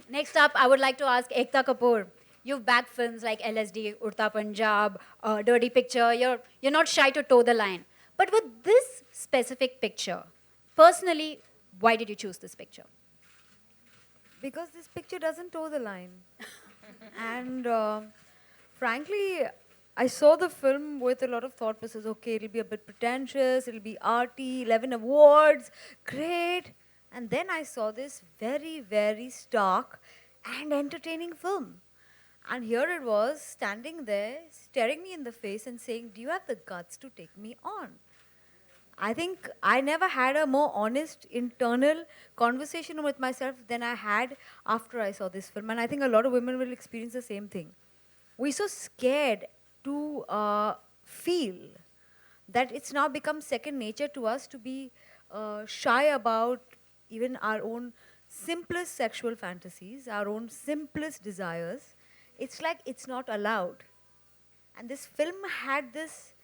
Next up, I would like to ask Ekta Kapoor. You've backed films like LSD, Urta Punjab, Dirty Picture. You're not shy to toe the line. But with this specific picture, personally, why did you choose this picture? Because this picture doesn't toe the line. And frankly, I saw the film with a lot of thought process. Okay, it'll be a bit pretentious, it'll be arty, 11 awards, great. And then I saw this very, very stark and entertaining film. And here it was, standing there, staring me in the face and saying, do you have the guts to take me on? I think I never had a more honest internal conversation with myself than I had after I saw this film. And I think a lot of women will experience the same thing. We're so scared to feel that it's now become second nature to us to be shy about even our own simplest sexual fantasies, our own simplest desires. It's like it's not allowed. And this film had this,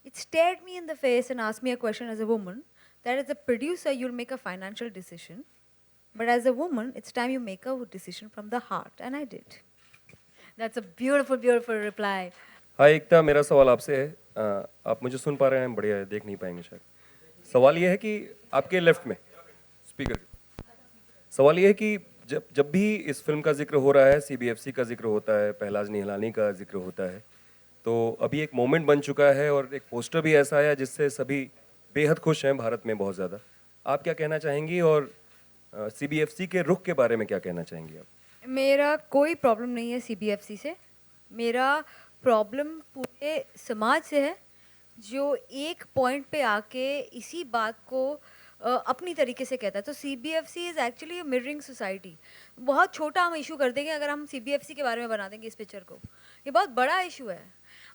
it stared me in the face and asked me a question as a woman, that as a producer, you'll make a financial decision. But as a woman, it's time you make a decision from the heart. And I did. That's a beautiful, beautiful reply. हाय एकता, मेरा सवाल आपसे है। आप मुझे सुन पा रहे हैं? बढ़िया है, देख नहीं पाएंगे शायद। सवाल ये है कि आपके लेफ्ट में स्पीकर, सवाल ये है कि जब भी इस फिल्म का जिक्र हो रहा है, सीबीएफसी का जिक्र होता है, पहलाज निहलानी का जिक्र होता है, तो अभी एक मोमेंट बन चुका है और एक पोस्टर भी ऐसा आया जिससे सभी बेहद खुश हैं भारत में बहुत ज़्यादा। आप क्या कहना चाहेंगी और सीबीएफसी के रुख के बारे में क्या कहना चाहेंगी आप? मेरा कोई प्रॉब्लम नहीं है सीबीएफसी से। मेरा प्रॉब्लम पूरे समाज से है, जो एक पॉइंट पे आके इसी बात को अपनी तरीके से कहता है। तो CBFC is actually mirroring society. बहुत छोटा हम इशू कर देंगे अगर हम सीबीएफसी के बारे में बना देंगे इस पिक्चर को। ये बहुत बड़ा इशू है।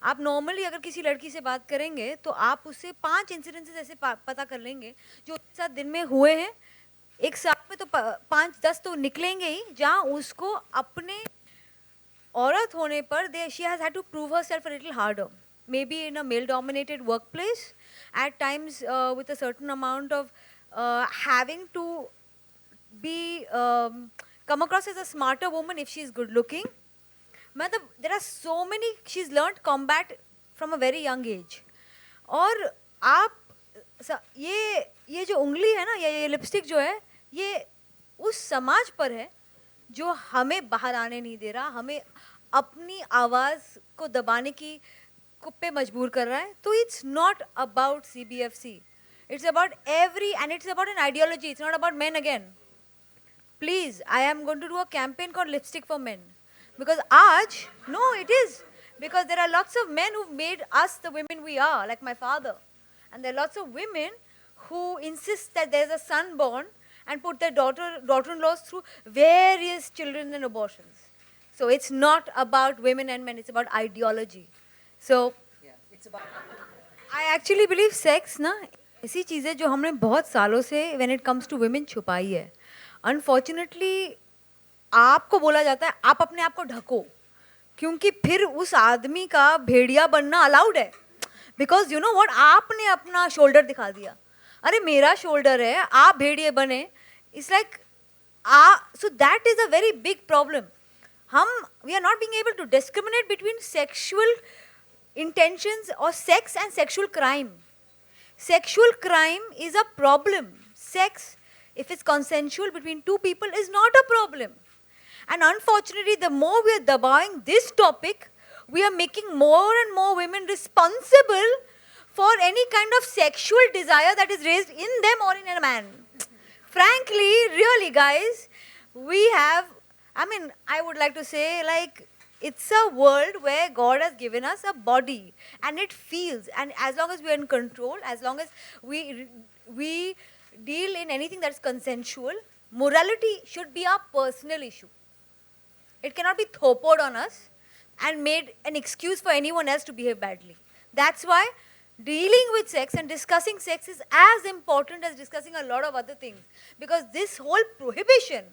आप नॉर्मली अगर किसी लड़की से बात करेंगे तो आप उससे 5 इंसिडेंसेस ऐसे पता कर लेंगे जो उसके साथ दिन में हुए हैं। एक साल में तो 5-10 तो निकलेंगे ही, जहाँ उसको अपने औरत होने पर she has had to prove herself a little harder. Maybe in a male-dominated workplace, at times with a certain amount of having to be come across as a smarter woman if she is good-looking. There are so many, she's learned combat from a very young age. और आप ये जो उंगली है ना, ये lipstick जो है, ये उस समाज पर है जो हमें बाहर आने नहीं दे रहा, हमें अपनी आवाज़ को दबाने की पे मजबूर कर रहा है। तो it's not about CBFC, it's about and it's about an ideology. It's not about men again. Please, I am going to do a campaign called Lipstick for Men. Because it is. Because there are lots of men who've made us the women we are, like my father. And there are lots of women who insist that there's a son born and put their daughter-in-laws through various children and abortions. So it's not about women and men, it's about ideology. So, it's about... I actually believe sex ना ऐसी चीज़ है जो हमने बहुत सालों से when it comes to women छुपाई है. Unfortunately, आपको बोला जाता है आप अपने आप को ढको, क्योंकि फिर उस आदमी का भेड़िया बनना अलाउड है. Because you know what, आपने अपना शोल्डर दिखा दिया. अरे मेरा शोल्डर है, आप भेड़िए बने. It's like, so that is a very big problem. We are not being able to discriminate between sexual intentions or sex and sexual crime. Sexual crime is a problem. Sex, if it's consensual between two people, is not a problem. And unfortunately, the more we are dabbing this topic, we are making more and more women responsible for any kind of sexual desire that is raised in them or in a man. Frankly, really guys, I would like to say, like, it's a world where God has given us a body and it feels, and as long as we are in control, as long as we deal in anything that's consensual, morality should be our personal issue. It cannot be thopoed on us and made an excuse for anyone else to behave badly. That's why dealing with sex and discussing sex is as important as discussing a lot of other things. Because this whole prohibition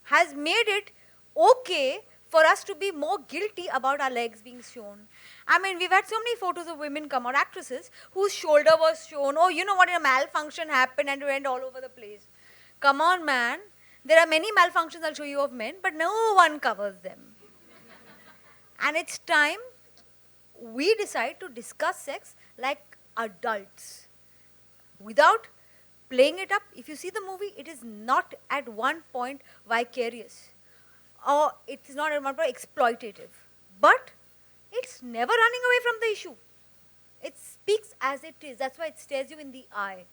has made it okay for us to be more guilty about our legs being shown. I mean, we've had so many photos of women come out, actresses, whose shoulder was shown. Oh, you know what, a malfunction happened and it went all over the place. Come on, man. There are many malfunctions I'll show you of men, but no one covers them. And it's time we decide to discuss sex like adults without playing it up. If you see the movie, it is not at one point vicarious or it's not at one point exploitative, but it's never running away from the issue. It speaks as it is. That's why it stares you in the eye.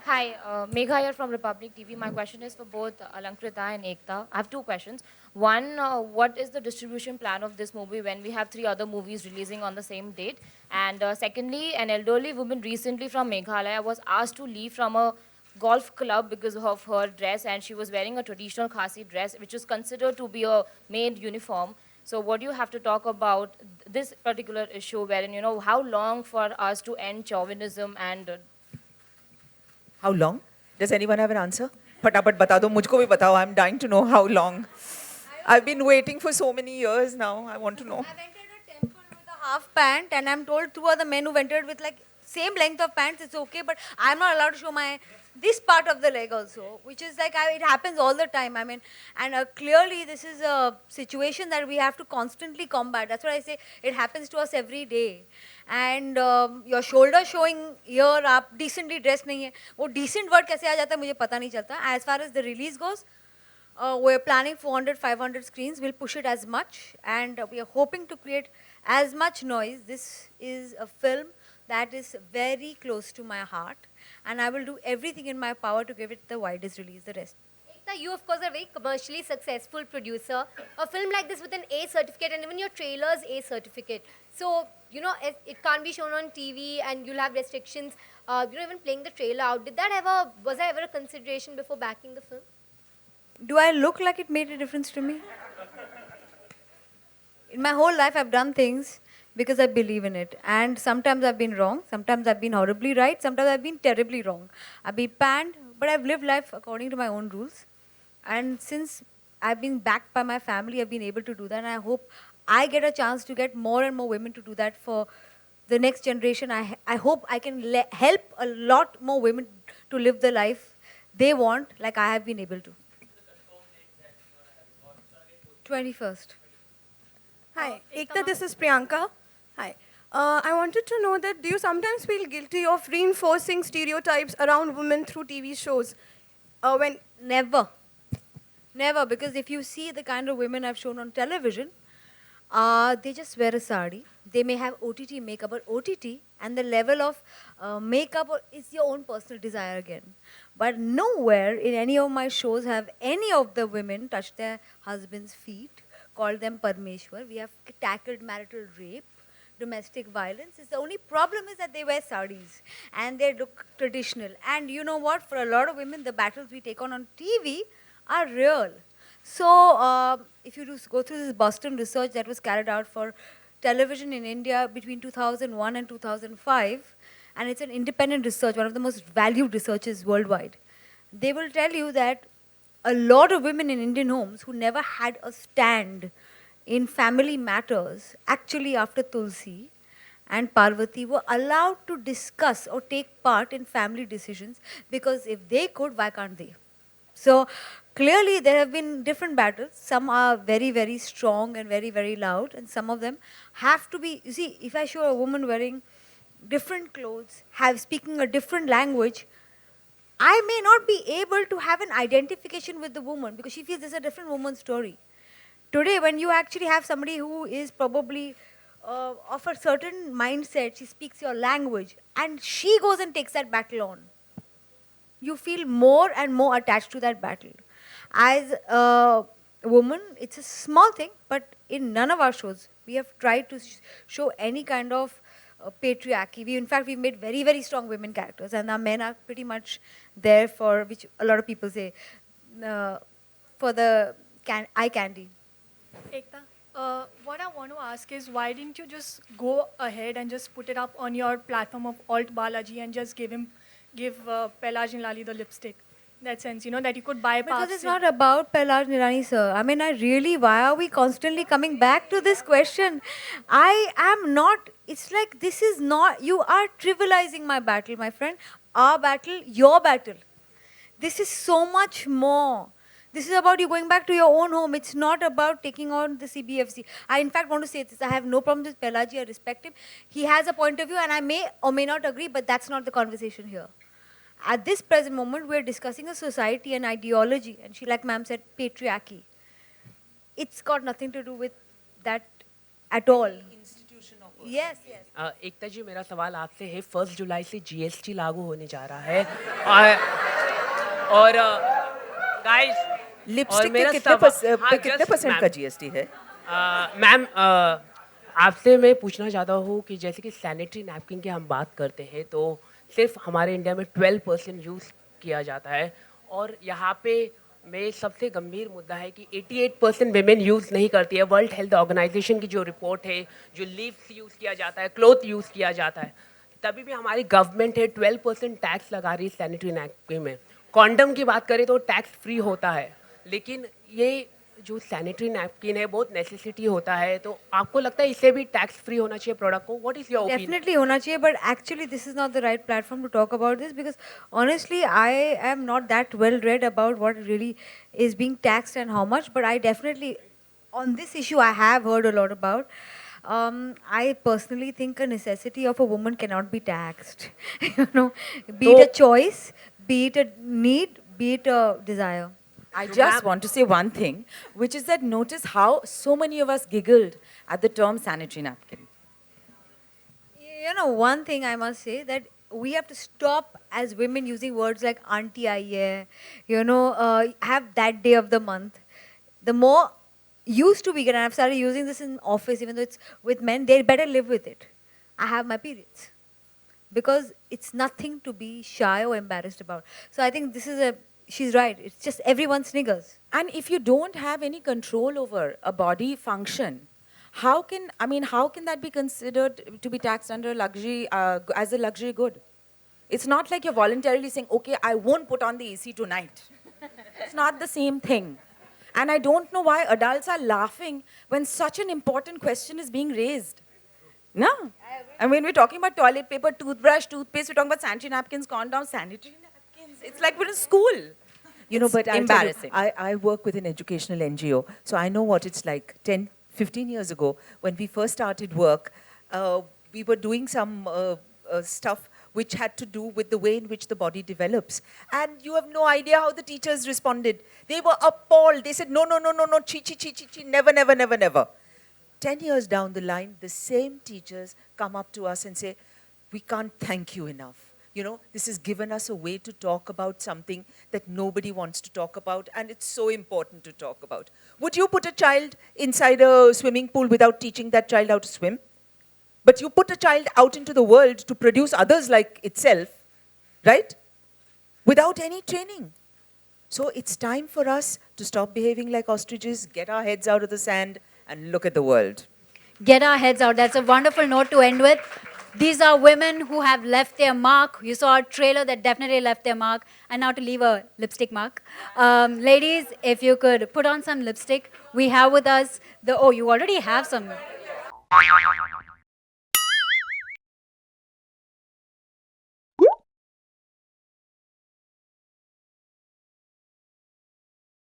Hi, Megha here from Republic TV. My question is for both Alankrita and Ekta. I have two questions. One, what is the distribution plan of this movie when we have 3 other movies releasing on the same date? And secondly, an elderly woman recently from Meghalaya was asked to leave from a golf club because of her dress, and she was wearing a traditional Khasi dress, which is considered to be a maid uniform. So what do you have to talk about this particular issue wherein, you know, how long for us to end chauvinism and How long? Does anyone have an answer? फटाफट बता दो, मुझको भी बताओ. I'm dying to know how long. I've been waiting for so many years now. I want to know. I've entered a temple with a half pant, and I'm told 2 other men who've entered with like same length of pants, it's okay, but I'm not allowed to show my this part of the leg also, which is like it happens all the time. I mean, and clearly this is a situation that we have to constantly combat. That's what I say. It happens to us every day. And your shoulder showing here, आप decently dressed नहीं है. वो decent word कैसे आ जाता है मुझे पता नहीं चलता. As far as the release goes, we're planning 400, 500 screens. We'll push it as much, and we are hoping to create as much noise. This is a film that is very close to my heart, and I will do everything in my power to give it the widest release. The rest. Ekta, you of course are a very commercially successful producer. A film like this with an A certificate, and even your trailer's A certificate. So, you know, it can't be shown on TV, and you'll have restrictions. You know, even playing the trailer out. Was that ever a consideration before backing the film? Do I look like it made a difference to me? In my whole life, I've done things because I believe in it. And sometimes I've been wrong. Sometimes I've been horribly right. Sometimes I've been terribly wrong. I've been panned, but I've lived life according to my own rules. And since I've been backed by my family, I've been able to do that. And I hope I get a chance to get more and more women to do that for the next generation. I hope I can help a lot more women to live the life they want, like I have been able to. 21st. Hi, Ekta, this is Priyanka. Hi. I wanted to know that do you sometimes feel guilty of reinforcing stereotypes around women through TV shows? Never. Never, because if you see the kind of women I've shown on television, they just wear a sari. They may have OTT makeup, but OTT and the level of makeup is your own personal desire again. But nowhere in any of my shows have any of the women touched their husband's feet, called them Parmeshwar. We have tackled marital rape, domestic violence. The only problem is that they wear saris and they look traditional. And you know what? For a lot of women, the battles we take on TV are real. So if you go through this Boston research that was carried out for television in India between 2001 and 2005, and it's an independent research, one of the most valued researches worldwide, they will tell you that a lot of women in Indian homes who never had a stand in family matters, actually after Tulsi and Parvati, were allowed to discuss or take part in family decisions, because if they could, why can't they? So clearly there have been different battles. Some are very, very strong and very, very loud, and some of them have to be, you see, if I show a woman wearing different clothes, speaking a different language, I may not be able to have an identification with the woman because she feels this is a different woman's story. Today, when you actually have somebody who is probably of a certain mindset, she speaks your language, and she goes and takes that battle on, you feel more and more attached to that battle. As a woman, it's a small thing, but in none of our shows, we have tried to show any kind of patriarchy. In fact, we've made very, very strong women characters, and our men are pretty much there for, which a lot of people say, for the eye candy. Ekta, what I want to ask is why didn't you just go ahead and just put it up on your platform of Alt Balaji and just give Pelaj Nilali the lipstick? In that sense, you know, that you could bypass Because it's not about Pelaj Nilani, sir. I mean, why are we constantly coming back to this question? I am not, it's like this is not, you are trivializing my battle, my friend. Our battle, your battle. This is so much more. This is about you going back to your own home. It's not about taking on the CBFC. I, in fact, want to say this. I have no problem with Pelaji. I respect him. He has a point of view, and I may or may not agree, but that's not the conversation here. At this present moment, we're discussing a society and ideology, and she, like ma'am said, patriarchy. It's got nothing to do with that at all. Yes, yes. एकता जी मेरा सवाल आपसे है 1 जुलाई से GST लागू होने जा रहा है और गाइस लिपस्टिक पे कितने परसेंट का जीएसटी है? मैम आपसे मैं पूछना चाहता हूँ कि जैसे कि सैनिटरी नैपकिन की हम बात करते हैं तो सिर्फ हमारे इंडिया में 12% यूज़ किया जाता है और यहाँ पे में सबसे गंभीर मुद्दा है कि 88% वेमेन यूज़ नहीं करती है। वर्ल्ड हेल्थ ऑर्गेनाइजेशन की जो रिपोर्ट है, जो लीव्स यूज़ किया जाता है, क्लॉथ यूज़ किया जाता है, तभी भी हमारी गवर्नमेंट है 12% टैक्स लगा रही है सैनिटरी नैपकिन में। कॉन्डम की बात करें तो टैक्स फ्री होता है, लेकिन ये जो सैनिटरी नैपकिन है बहुत नेसेसिटी होता है, तो आपको लगता है इससे भी टैक्स फ्री होना चाहिए प्रोडक्ट को? What is your opinion? Definitely होना चाहिए, but actually this is not the right platform to talk about this because honestly I am not that well read about what really is being taxed and how much, but I definitely on this issue I have heard a lot about. I personally think a necessity of a woman cannot be taxed. You know, be it a choice, be it a need, be it a desire. I just want to say one thing, which is that notice how so many of us giggled at the term sanitary napkin. You know, one thing I must say that we have to stop as women using words like auntie aiye, you know, have that day of the month. The more used to be, and I've started using this in office, even though it's with men, they better live with it. I have my periods. Because it's nothing to be shy or embarrassed about. So I think this is she's right. It's just everyone sniggers. And if you don't have any control over a body function, how can that be considered to be taxed under luxury, as a luxury good? It's not like you're voluntarily saying, okay, I won't put on the AC tonight. It's not the same thing. And I don't know why adults are laughing when such an important question is being raised. No? I mean, we're talking about toilet paper, toothbrush, toothpaste, we're talking about sanitary napkins, condoms, sanitary napkins. It's like we're in school. You know, but embarrassing. I work with an educational NGO, so I know what it's like. 10, 15 years ago, when we first started work, we were doing some stuff which had to do with the way in which the body develops. And you have no idea how the teachers responded. They were appalled. They said, no, no, no, no, no, chi, chi, chi, chi, chi, never, never, never, never. 10 years down the line, the same teachers come up to us and say, we can't thank you enough. You know, this has given us a way to talk about something that nobody wants to talk about, and it's so important to talk about. Would you put a child inside a swimming pool without teaching that child how to swim? But you put a child out into the world to produce others like itself, right? Without any training. So it's time for us to stop behaving like ostriches, get our heads out of the sand, and look at the world. Get our heads out. That's a wonderful note to end with. These are women who have left their mark. You saw a trailer that definitely left their mark. And now to leave a lipstick mark. Ladies, if you could put on some lipstick. We have with us the... Oh, you already have some.